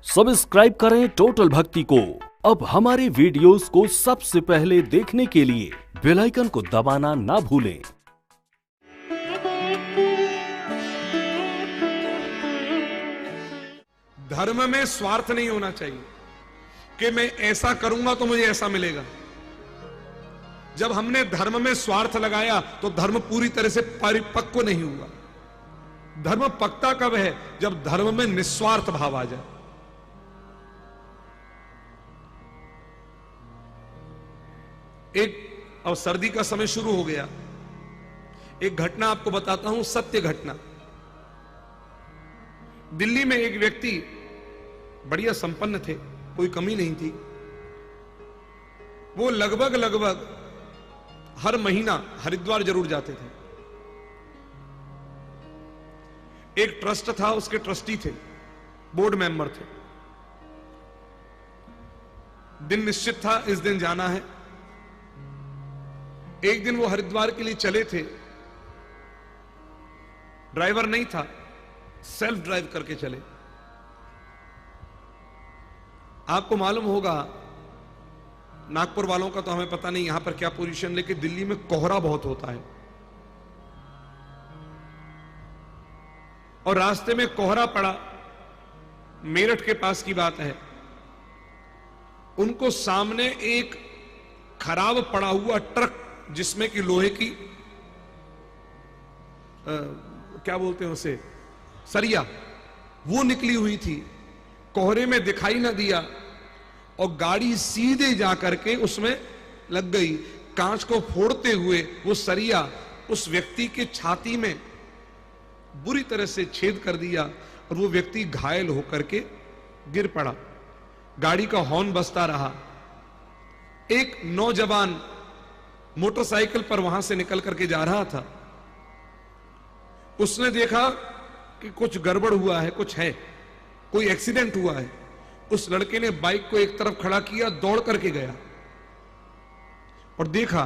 Subscribe करें total भक्ति को। अब हमारे वीडियोस को सबसे पहले देखने के लिए बेल आइकन को दबाना ना भूलें। धर्म में स्वार्थ नहीं होना चाहिए कि मैं ऐसा करूंगा तो मुझे ऐसा मिलेगा। जब हमने धर्म में स्वार्थ लगाया तो धर्म पूरी तरह से परिपक्व नहीं हुआ। धर्म पक्का कब है? जब धर्म में निस्वार्थ भाव आ जाए। अब सर्दी का समय शुरू हो गया। एक घटना आपको बताता हूं, सत्य घटना। दिल्ली में एक व्यक्ति बढ़िया संपन्न थे, कोई कमी नहीं थी। वो लगभग हर महीना हरिद्वार जरूर जाते थे। एक ट्रस्ट था, उसके ट्रस्टी थे, बोर्ड मेंबर थे। दिन निश्चित था, इस दिन जाना है। एक दिन वो हरिद्वार के लिए चले थे। ड्राइवर नहीं था, सेल्फ ड्राइव करके चले। आपको मालूम होगा, नागपुर वालों का तो हमें पता नहीं यहां पर क्या पोजीशन, लेकिन दिल्ली में कोहरा बहुत होता है और रास्ते में कोहरा पड़ा। मेरठ के पास की बात है। उनको सामने एक खराब पड़ा हुआ ट्रक, जिसमें कि लोहे की क्या बोलते हैं उसे, सरिया, वो निकली हुई थी। कोहरे में दिखाई ना दिया और गाड़ी सीधे जाकर के उसमें लग गई। कांच को फोड़ते हुए वो सरिया उस व्यक्ति के छाती में बुरी तरह से छेद कर दिया और वो व्यक्ति घायल होकर के गिर पड़ा। गाड़ी का हॉर्न बजता रहा। एक नौजवान मोटरसाइकिल पर वहां से निकल करके जा रहा था। उसने देखा कि कुछ गड़बड़ हुआ है, कुछ है, कोई एक्सीडेंट हुआ है। उस लड़के ने बाइक को एक तरफ खड़ा किया, दौड़ करके गया और देखा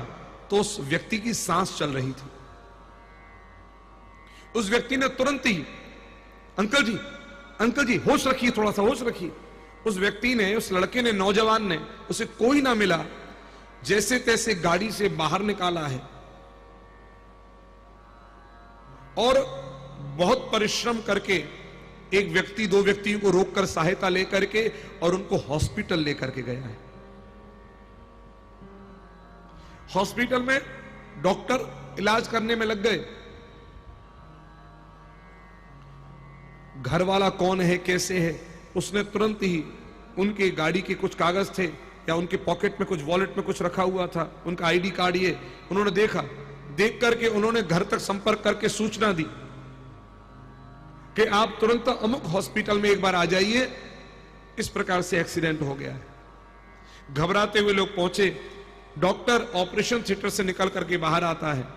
तो उस व्यक्ति की सांस चल रही थी। उस व्यक्ति ने तुरंत ही, अंकल जी होश रखिए, थोड़ा सा होश रखिए। उस व्यक्ति ने, उस लड़के ने, नौजवान ने, उसे कोई ना मिला, जैसे तैसे गाड़ी से बाहर निकाला है और बहुत परिश्रम करके एक व्यक्ति, दो व्यक्तियों को रोककर सहायता लेकर के और उनको हॉस्पिटल लेकर के गया है। हॉस्पिटल में डॉक्टर इलाज करने में लग गए। घर वाला कौन है, कैसे है, उसने तुरंत ही, उनके गाड़ी के कुछ कागज थे या उनके पॉकेट में कुछ, वॉलेट में कुछ रखा हुआ था, उनका आईडी कार्ड, ये उन्होंने देखा। देख करके उन्होंने घर तक संपर्क करके सूचना दी कि आप तुरंत अमुक हॉस्पिटल में एक बार आ जाइए, इस प्रकार से एक्सीडेंट हो गया है। घबराते हुए लोग पहुंचे। डॉक्टर ऑपरेशन थिएटर से निकल करके बाहर आता है।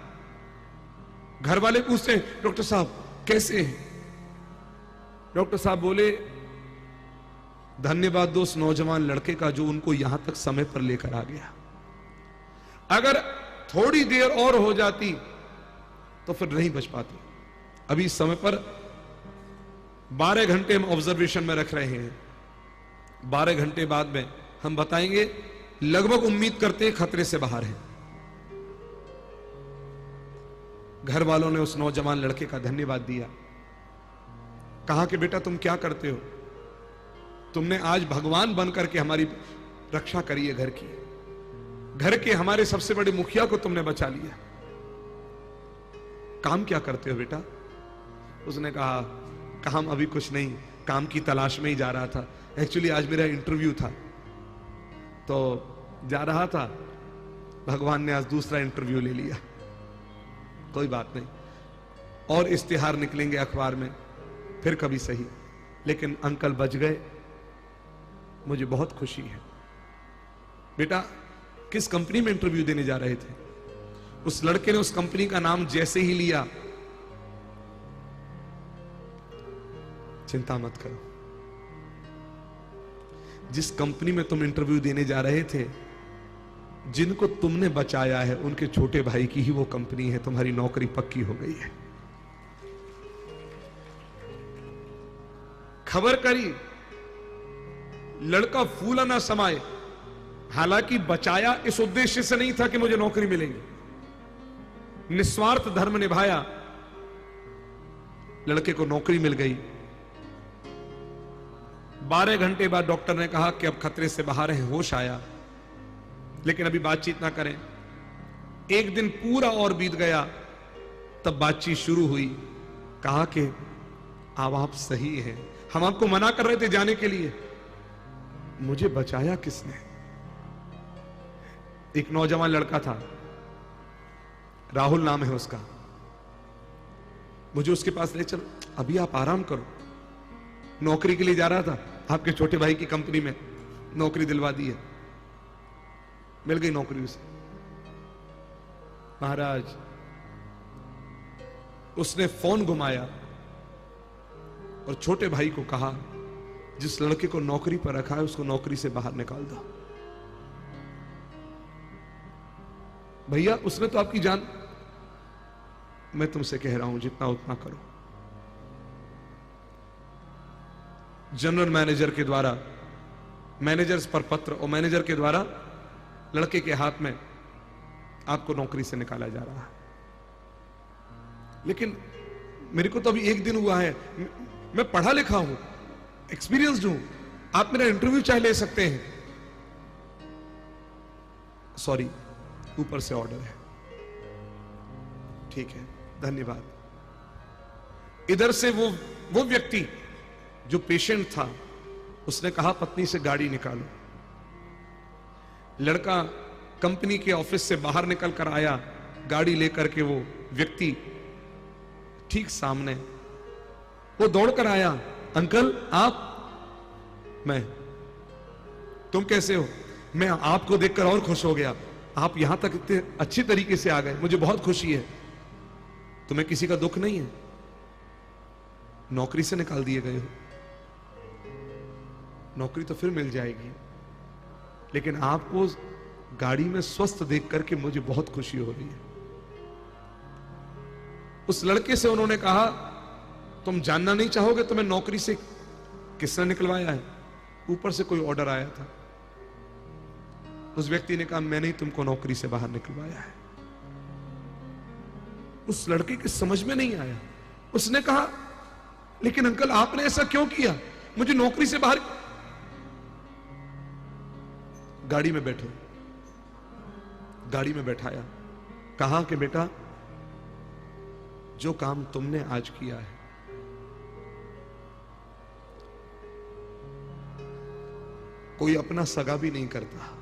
घर वाले पूछते हैं, डॉक्टर साहब कैसे हैं? डॉक्टर साहब बोले, धन्यवाद दो उस नौजवान लड़के का जो उनको यहां तक समय पर लेकर आ गया। अगर थोड़ी देर और हो जाती तो फिर नहीं बच पाती। अभी इस समय पर 12 घंटे हम ऑब्जर्वेशन में रख रहे हैं। 12 घंटे बाद में हम बताएंगे, लगभग उम्मीद करते हैं खतरे से बाहर है। घर वालों ने उस नौजवान लड़के का धन्यवाद दिया। कहा कि बेटा तुम क्या करते हो? तुमने आज भगवान बनकर के हमारी रक्षा करी है, घर की, घर के हमारे सबसे बड़े मुखिया को तुमने बचा लिया। काम क्या करते हो बेटा? उसने कहा, काम अभी कुछ नहीं, काम की तलाश में ही जा रहा था। एक्चुअली आज मेरा इंटरव्यू था तो जा रहा था, भगवान ने आज दूसरा इंटरव्यू ले लिया। कोई बात नहीं, और इश्तिहार निकलेंगे अखबार में, फिर कभी सही। लेकिन अंकल बच गए, मुझे बहुत खुशी है। बेटा किस कंपनी में इंटरव्यू देने जा रहे थे? उस लड़के ने उस कंपनी का नाम जैसे ही लिया, चिंता मत करो, जिस कंपनी में तुम इंटरव्यू देने जा रहे थे, जिनको तुमने बचाया है, उनके छोटे भाई की ही वो कंपनी है। तुम्हारी नौकरी पक्की हो गई है। खबर करी लड़का फूला ना समाये। हालांकि बचाया इस उद्देश्य से नहीं था कि मुझे नौकरी मिलेगी, निस्वार्थ धर्म निभाया, लड़के को नौकरी मिल गई। 12 घंटे बाद डॉक्टर ने कहा कि अब खतरे से बाहर है, होश आया, लेकिन अभी बातचीत ना करें। एक दिन पूरा और बीत गया, तब बातचीत शुरू हुई। कहा कि अब आप सही हैं, हम आपको मना कर रहे थे जाने के लिए, मुझे बचाया किसने? एक नौजवान लड़का था, राहुल नाम है उसका, मुझे उसके पास ले चल, अभी आप आराम करो। नौकरी के लिए जा रहा था, आपके छोटे भाई की कंपनी में नौकरी दिलवा दी है, मिल गई नौकरी उसे। महाराज, उसने फोन घुमाया और छोटे भाई को कहा, जिस लड़के को नौकरी पर रखा है उसको नौकरी से बाहर निकाल दो। भैया, उसने तो आपकी जान, मैं तुमसे कह रहा हूं जितना उतना करो। जनरल मैनेजर के द्वारा, मैनेजर्स पर पत्र और मैनेजर के द्वारा लड़के के हाथ में आपको नौकरी से निकाला जा रहा है। लेकिन मेरे को तो अभी 1 दिन हुआ है, मैं पढ़ा लिखा हूं, एक्सपीरियंस्ड हूं, आप मेरा इंटरव्यू चाहे ले सकते हैं। सॉरी, ऊपर से ऑर्डर है। ठीक है, धन्यवाद। इधर से वो व्यक्ति जो पेशेंट था, उसने कहा पत्नी से गाड़ी निकालो। लड़का कंपनी के ऑफिस से बाहर निकल कर आया, गाड़ी लेकर के, वो व्यक्ति ठीक सामने, वो दौड़ कर आया, अंकल आप? मैं, तुम कैसे हो? मैं आपको देखकर और खुश हो गया, आप यहां तक इतने अच्छी तरीके से आ गए, मुझे बहुत खुशी है। तुम्हें किसी का दुख नहीं है? नौकरी से निकाल दिए गए हो, नौकरी तो फिर मिल जाएगी, लेकिन आपको गाड़ी में स्वस्थ देख करके मुझे बहुत खुशी हो रही है। उस लड़के से उन्होंने कहा, तुम जानना नहीं चाहोगे तुम्हें नौकरी से किसने निकलवाया है? ऊपर से कोई ऑर्डर आया था। उस व्यक्ति ने कहा, मैंने ही तुमको नौकरी से बाहर निकलवाया है। उस लड़के के समझ में नहीं आया। उसने कहा, लेकिन अंकल आपने ऐसा क्यों किया, मुझे नौकरी से बाहर। गाड़ी में बैठो, गाड़ी में बैठाया, कहा कि बेटा, जो काम तुमने आज किया है, कोई अपना सगा भी नहीं करता,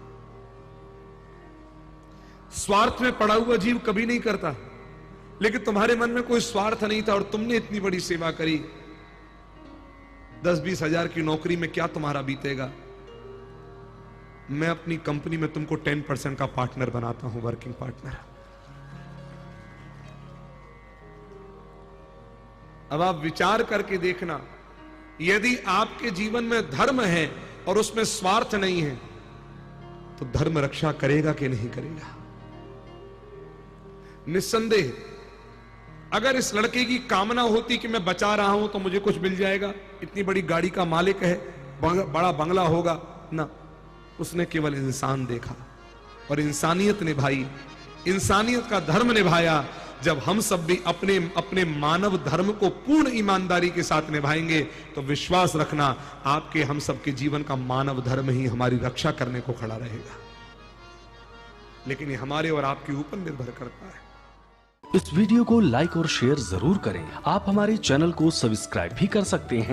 स्वार्थ में पड़ा हुआ जीव कभी नहीं करता, लेकिन तुम्हारे मन में कोई स्वार्थ नहीं था और तुमने इतनी बड़ी सेवा करी। 10-20 हजार की नौकरी में क्या तुम्हारा बीतेगा? मैं अपनी कंपनी में तुमको 10% का पार्टनर बनाता हूं, वर्किंग पार्टनर। अब आप विचार करके देखना, यदि आपके जीवन में धर्म है और उसमें स्वार्थ नहीं है, तो धर्म रक्षा करेगा कि नहीं करेगा? निस्संदेह, अगर इस लड़के की कामना होती कि मैं बचा रहा हूं तो मुझे कुछ मिल जाएगा, इतनी बड़ी गाड़ी का मालिक है, बड़ा बंगला होगा, ना, उसने केवल इंसान देखा और इंसानियत निभाई, इंसानियत का धर्म निभाया। जब हम सब भी अपने अपने मानव धर्म को पूर्ण ईमानदारी के साथ निभाएंगे, तो विश्वास रखना, आपके हम सब के जीवन का मानव धर्म ही हमारी रक्षा करने को खड़ा रहेगा। लेकिन ये हमारे और आपके ऊपर निर्भर करता है। इस वीडियो को लाइक और शेयर जरूर करें। आप हमारे चैनल को सब्सक्राइब भी कर सकते हैं।